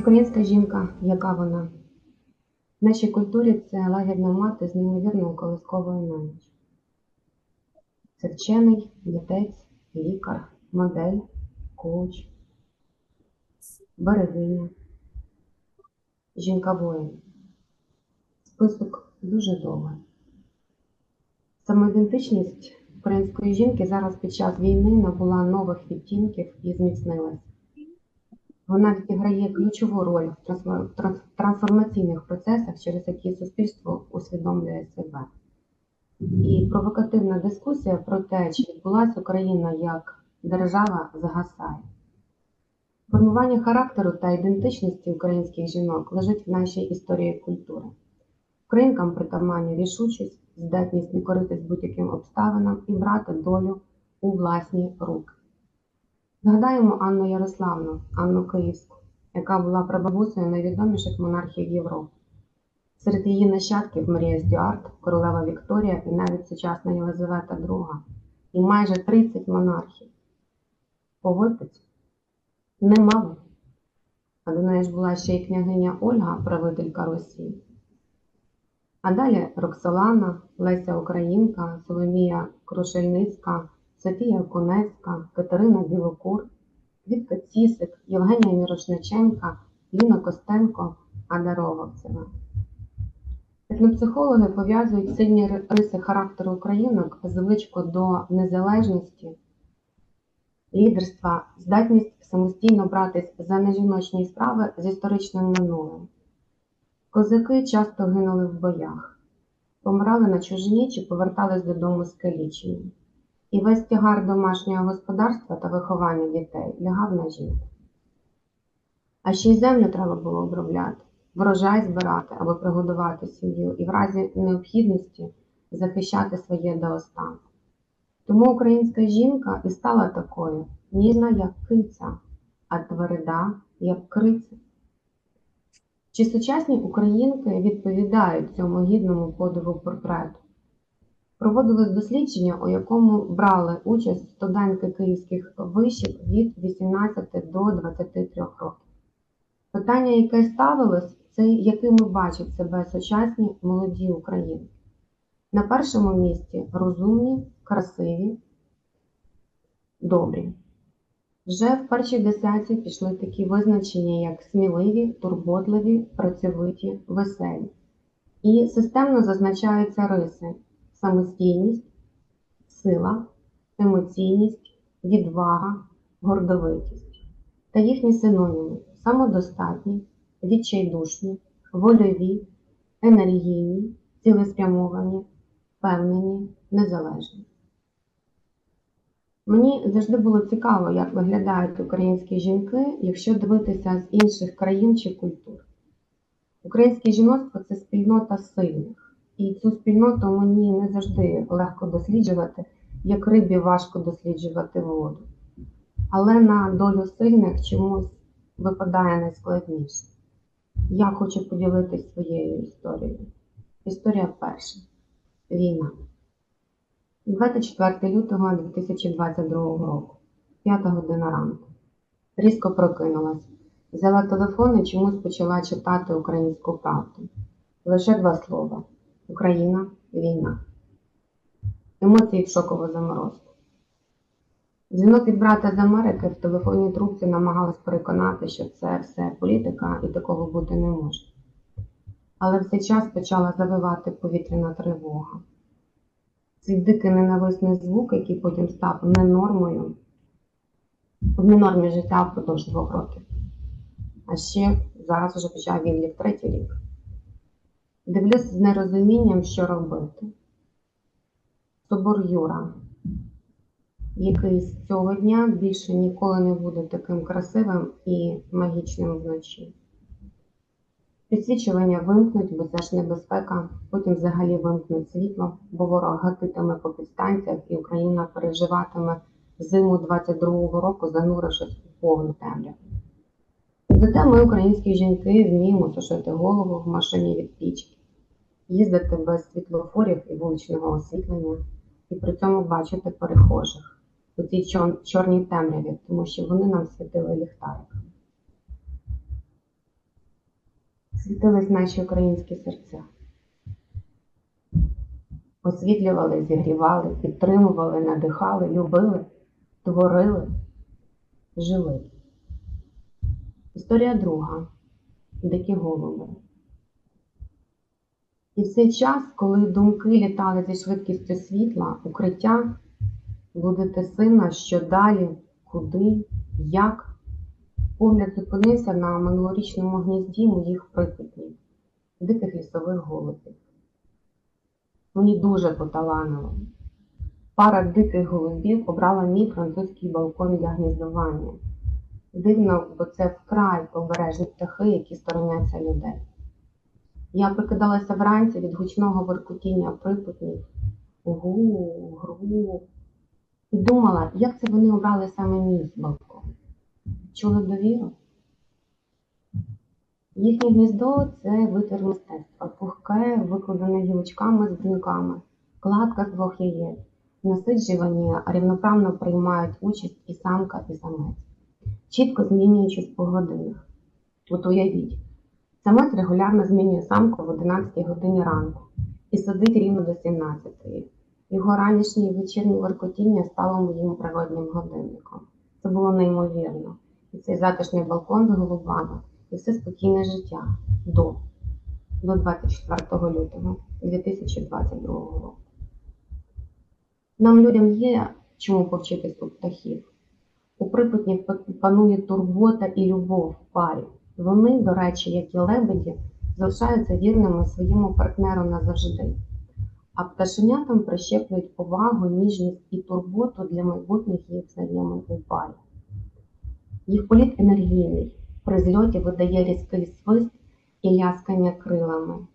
Українська жінка, яка вона? В нашій культурі це лагідна мати з неймовірною колисковою неміччю. Це вчений, митець, лікар, модель, коуч, берегиня, жінка-воїн. Список дуже довгий. Самоідентичність української жінки зараз під час війни набула нових відтінків і зміцнилась. Вона відіграє ключову роль в трансформаційних процесах, через які суспільство усвідомлює себе. І провокативна дискусія про те, чи відбулася Україна як держава, загасає. Формування характеру та ідентичності українських жінок лежить в нашій історії культури. Українкам притаманні рішучість, здатність не коритись будь-яким обставинам і брати долю у власні руки. Згадаємо Анну Ярославну, Анну Київську, яка була прабабусею найвідоміших монархів Європи. Серед її нащадків Марія Стюарт, королева Вікторія і навіть сучасна Єлизавета II. І майже 30 монархів. Погодьтесь, немало. А до неї ж була ще й княгиня Ольга, правителька Росії. А далі Роксолана, Леся Українка, Соломія Крушельницька, Софія Конецька, Катерина Білокур, Квітка Цісик, Євгенія Мірошниченка, Ліна Костенко, Ада Роговцева. Етнопсихологи пов'язують сильні риси характеру українок, звичку до незалежності, лідерства, здатність самостійно братись за нежіночні справи з історичним минулим. Козаки часто гинули в боях, помирали на чужині чи повертались додому скалічені. І весь тягар домашнього господарства та виховання дітей лягав на жінку. А ще й землю треба було обробляти, врожай збирати, аби пригодувати сім'ю і в разі необхідності захищати своє до останку. Тому українська жінка і стала такою, ніжна, як киця, а тверда, як криця. Чи сучасні українки відповідають цьому гідному подиву портрету? Проводилось дослідження, у якому брали участь студентки київських вишів від 18 до 23 років. Питання, яке ставилось, це якими бачать себе сучасні молоді українки. На першому місці розумні, красиві, добрі. Вже в першій десятці пішли такі визначення, як сміливі, турботливі, працьовиті, веселі. І системно зазначаються риси: самостійність, сила, емоційність, відвага, гордовитість. Та їхні синоніми – самодостатні, відчайдушні, вольові, енергійні, цілеспрямовані, впевнені, незалежні. Мені завжди було цікаво, як виглядають українські жінки, якщо дивитися з інших країн чи культур. Українське жіноцтво – це спільнота сильних. І цю спільноту мені не завжди легко досліджувати, як рибі важко досліджувати воду. Але на долю сильних чомусь випадає найскладніше. Я хочу поділитися своєю історією. Історія перша. Війна. 24 лютого 2022 року. 5 година ранку. Різко прокинулась. Взяла телефон і чомусь почала читати «Українську правду». Лише 2 слова. Україна, війна. Емоції в шокову заморозку. Дзвінок від брата з Америки в телефонній трубці намагалась переконати, що це все політика і такого бути не може. Але в цей час почала завивати повітряна тривога. Цей дикий ненависний звук, який потім став ненормою, в ненормі життя впродовж 2 років. А ще зараз вже почав відлік 3-й рік. Дивлюсь з нерозумінням, що робити. Собор Юра, який з цього дня більше ніколи не буде таким красивим і магічним вночі. Підсвічування вимкнуть, бо це ж небезпека, потім взагалі вимкнуть світло, бо ворог гатитиме по підстанціях і Україна переживатиме зиму 22-го року, занурившись у повну темряву. Зате ми, українські жінки, вміємо сушити голову в машині від пічки, їздити без світлофорів і вуличного освітлення, і при цьому бачити перехожих у цій чорній темряві, тому що вони нам світили ліхтариками. світились наші українські серця. Освітлювали, зігрівали, підтримували, надихали, любили, творили, жили. Історія друга. Дикі голуби. І в цей час, коли думки літали зі швидкістю світла, укриття, будете сина, що далі, куди, як, погляд зупинився на минулорічному гнізді моїх припутнів, диких лісових голубів. Мені дуже поталанило. Пара диких голубів обрала мій французький балкон для гніздування. Дивно, бо це вкрай обережні птахи, які стороняться людей. Я прокидалася вранці від гучного воркотіння припутнів, гу, гру, і думала, як це вони обрали саме мій балкон. Чули довіру? Їхнє гніздо – це витвір мистецтва, пухке, викладене гілочками з бруньками, кладка з 2 яєць. Насиджувані рівноправно приймають участь і самка, і самець, чітко змінюючись по годинах. От уявіть, самець регулярно змінює самку в 11 годині ранку і сидить рівно до 17-ї. Його ранішнє і вечірнє воркотіння стало моїм природнім годинником. Це було неймовірно. І цей затишний балкон з голубами, і все спокійне життя до 24 лютого 2022 року. Нам, людям, є чому повчитись у птахів. У припутніх панує турбота і любов в парі. Вони, до речі, як і лебеді, залишаються вірними своєму партнеру назавжди. А пташенятам прищеплюють повагу, ніжність і турботу для майбутніх їх взаємин у парі. Їх політ енергійний, при зльоті видає різкий свист і ляскання крилами.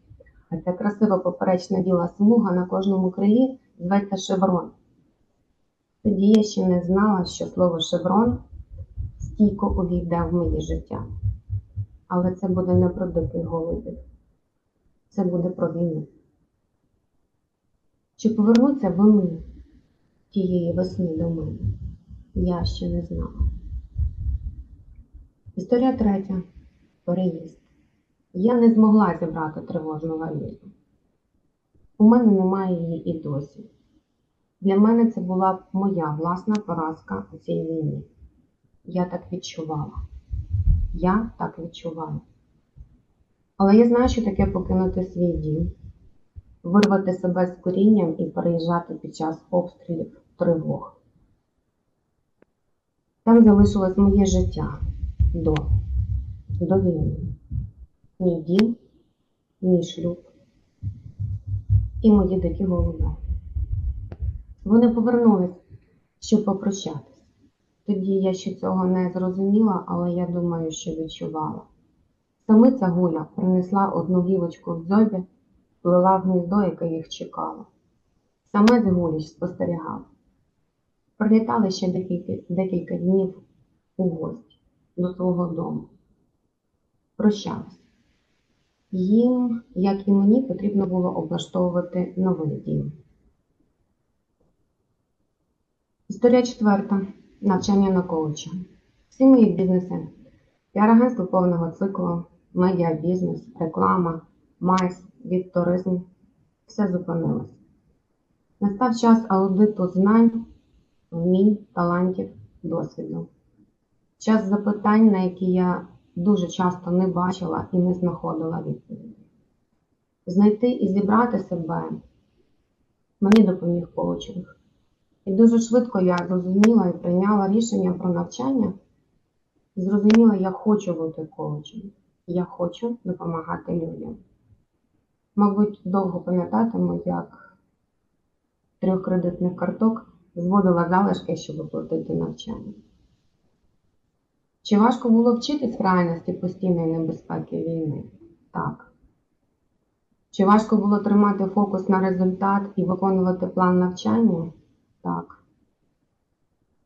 А ця красива поперечна біла смуга на кожному крилі зветься шеврон. Тоді я ще не знала, що слово шеврон стійко увійде в моє життя. Але це буде не про диких голубів. Це буде про війну. Чи повернуться вони тієї весни до мене? Я ще не знала. Історія третя. Переїзд. Я не змогла зібрати тривожну валізу. У мене немає її і досі. Для мене це була моя власна поразка у цій війні. Я так відчувала. Я так відчуваю. Але я знаю, що таке покинути свій дім, вирвати себе з корінням і переїжджати під час обстрілів, тривог. Там залишилось моє життя до війни. Мій дім, мій шлюб і мої дикі голуби. Вони повернулись, щоб попрощатись. Тоді я ще цього не зрозуміла, але я думаю, що відчувала. Самиця Гуля принесла одну гілочку в дзьобі, плела в гніздо, яке їх чекало. Самець Гуліч спостерігав. Прилітали ще декілька днів у гості до свого дому. Прощались. Їм, як і мені, потрібно було облаштовувати новий дім. Історія четверта. Навчання на коуча. Всі мої бізнеси. Піар-агентство повного циклу, медіабізнес, реклама, майс, вікторизм. Все зупинилось. Настав час аудиту знань, вмінь, талантів, досвіду. Час запитань, на які я дуже часто не бачила і не знаходила відповіді. Знайти і зібрати себе мені допоміг коучинг. І дуже швидко я зрозуміла і прийняла рішення про навчання. Зрозуміла, я хочу бути коучем. Я хочу допомагати людям. Мабуть, довго пам'ятатиму, як 3 кредитних карток зводила залишки, щоб оплатити навчання. Чи важко було вчитись в реальності постійної небезпеки війни? Так. Чи важко було тримати фокус на результат і виконувати план навчання? Так.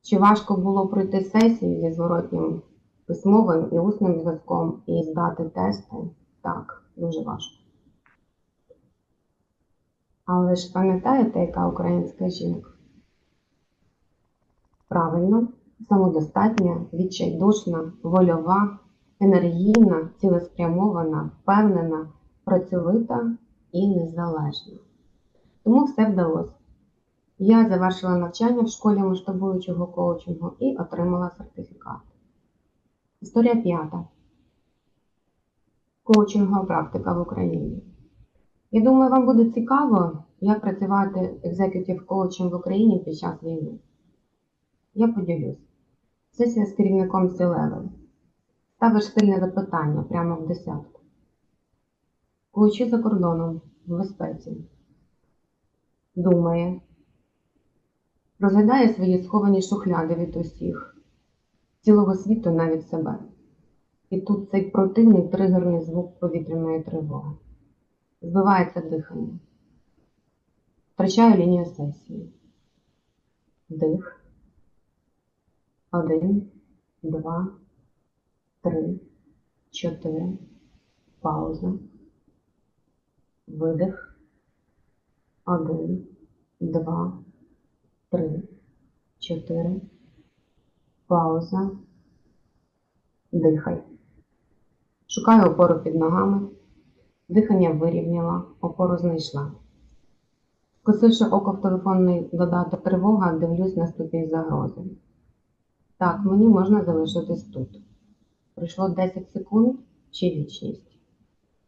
Чи важко було пройти сесію зі зворотнім письмовим і усним зв'язком і здати тести? Так, дуже важко. Але ж пам'ятаєте, яка українська жінка? Правильно, самодостатня, відчайдушна, вольова, енергійна, цілеспрямована, впевнена, працьовита і незалежна. Тому все вдалося. Я завершила навчання в школі масштабуючого коучингу і отримала сертифікат. Історія 5. Коучингова практика в Україні. Я думаю, вам буде цікаво, як працювати екзекютив коучем в Україні під час війни. Я поділюсь. Сесія з керівником C-Level. Ставиш сильне запитання прямо в десятку. Коучі за кордоном, в безпеці. Думає. Розглядає свої сховані шухляди від усіх. Цілого світу, навіть себе. І тут цей противний тригерний звук повітряної тривоги. Збивається дихання. Втрачає лінію сесії. Дих. 1, 2, 3, 4. Пауза. Видих. 1, 2, 3, 4. Пауза. Дихай. Шукаю опору під ногами. Дихання вирівняла, опору знайшла. Скосивши око в телефонний додаток тривога, дивлюсь на ступінь загрози. Так, мені можна залишитись тут. Пройшло 10 секунд чи вічність.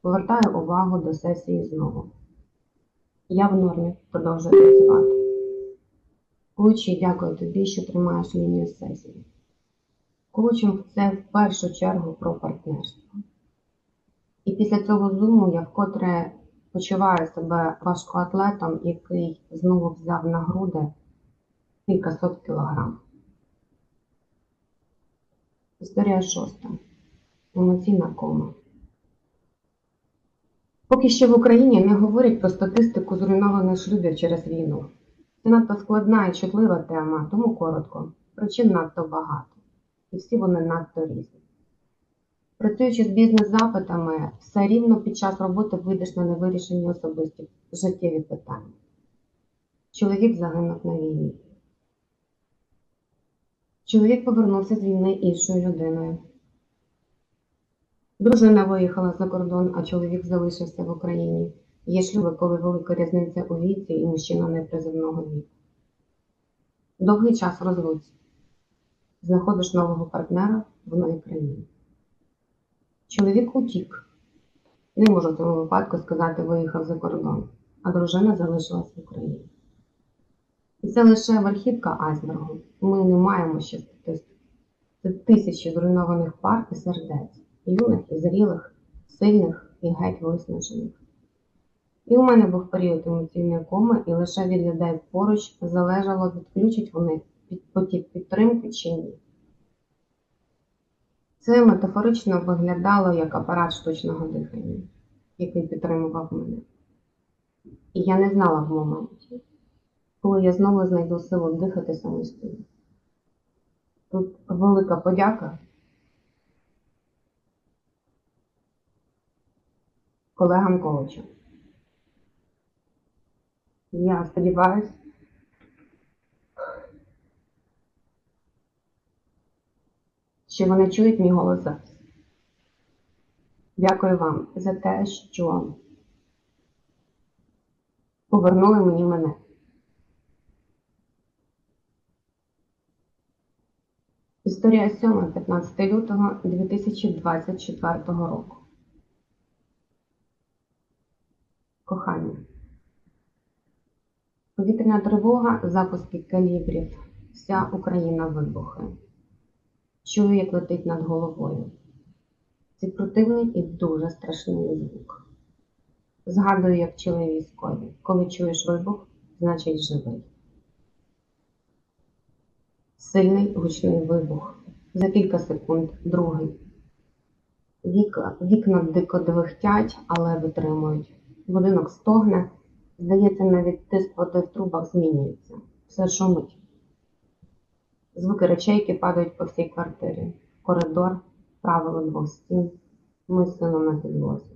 Повертаю увагу до сесії знову. Я в нормі, продовжую працювати. Коучі, дякую тобі, що тримаєш лінію сесії. Коучинг – це в першу чергу про партнерство. І після цього зуму я вкотре почуваю себе важкоатлетом, який знову взяв на груди кількасот кілограм. Історія 6. Емоційна кома. Поки що в Україні не говорять про статистику зруйнованих шлюбів через війну. Це надто складна і чутлива тема, тому коротко. Причин надто багато. І всі вони надто різні. Працюючи з бізнес-запитами, все рівно під час роботи вийдеш на невирішені особисті життєві питання. Чоловік загинув на війні. Чоловік повернувся з війни іншою людиною. Дружина виїхала за кордон, а чоловік залишився в Україні. Є шлюби, коли велика різниця у віці і мужчина непризовного віку. Довгий час в розлуці. Знаходиш нового партнера в новій країні. Чоловік утік. Не можу в цьому випадку сказати, виїхав за кордон, а дружина залишилась в Україні. І це лише верхівка айсбергу. Ми не маємо ще статистики. Це тисячі зруйнованих пар і сердець. Юних і зрілих, сильних і геть виснажених. І у мене був період емоційної коми, і лише від людей поруч залежало, відключать вони потік підтримки чи ні. Це метафорично виглядало як апарат штучного дихання, який підтримував мене. І я не знала в моменті, коли я знову знайду силу дихати самостійно. Тут велика подяка колегам коучам. Я сподіваюся, що вони чують мій голос зараз. Дякую вам за те, що повернули мені мене. Історія 7, 15 лютого 2024 року. Кохання. Повітряна тривога, запуски калібрів. Вся Україна вибухає. Чую, як летить над головою. Це противний і дуже страшний звук. Згадую, як вчили військові. Коли чуєш вибух, значить живий. Сильний гучний вибух. За кілька секунд другий. Вікна дико двихтять, але витримують. Будинок стогне. Здається, навіть тиск води в трубах змінюється. Все шумить. Звуки речей, які падають по всій квартирі. Коридор, правило двох стін. Ми з сином на підлозі.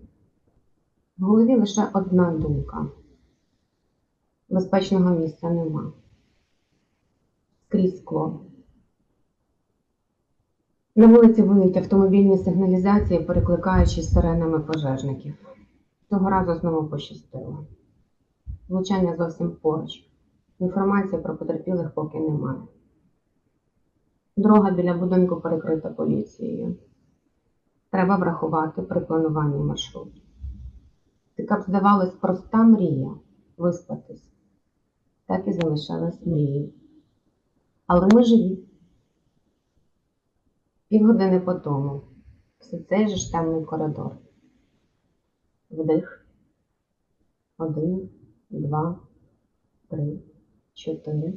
В голові лише одна думка. Безпечного місця нема. Скрізь скло. На вулиці виють автомобільні сигналізації, перекликаючись сиренами пожежників. Цього разу знову пощастило. Влучання зовсім поруч. Інформації про потерпілих поки немає. Дорога біля будинку перекрита поліцією. Треба врахувати при плануванні маршруту. Така б здавалась проста мрія виспатись. Так і залишалась мрією. Але ми живі. Півгодини по тому. Все цей же ж темний коридор. Вдих. 1, 2, 3, 4.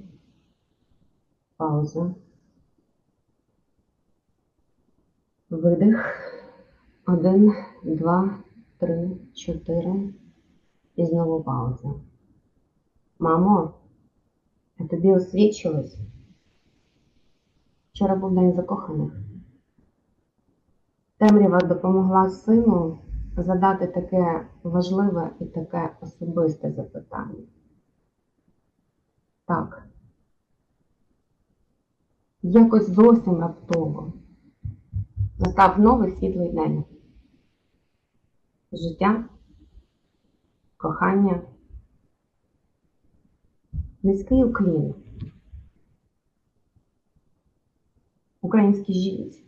Пауза. Видих. 1, 2, 3, 4. І знову пауза. Мамо, а тобі освічилось? Вчора був день закоханих. Темрява допомогла сину задати таке важливе і таке особисте запитання. Так. Якось зовсім раптово настав новий світлий день. Життя, кохання, низький уклін. Українській жінці,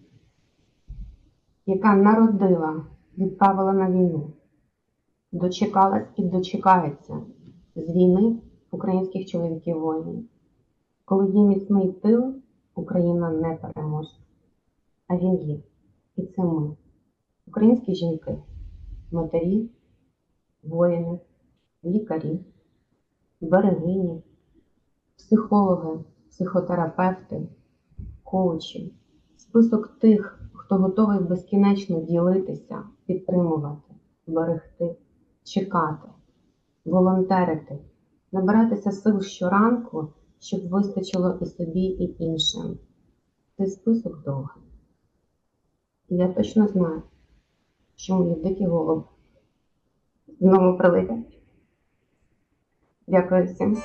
яка народила, відправила на війну, дочекалась і дочекається з війни українських чоловіків-воїнів. Коли є міцний тил, Україна не переможе. А він є. І це ми. Українські жінки, матері, воїни, лікарі, берегині, психологи, психотерапевти, коучі. Список тих, хто готовий безкінечно ділитися, підтримувати, берегти, чекати, волонтерити, набиратися сил щоранку, щоб вистачило і собі, і іншим. Цей список довгий. І я точно знаю, що мої дикі голуби знову прилетять. Дякую всім.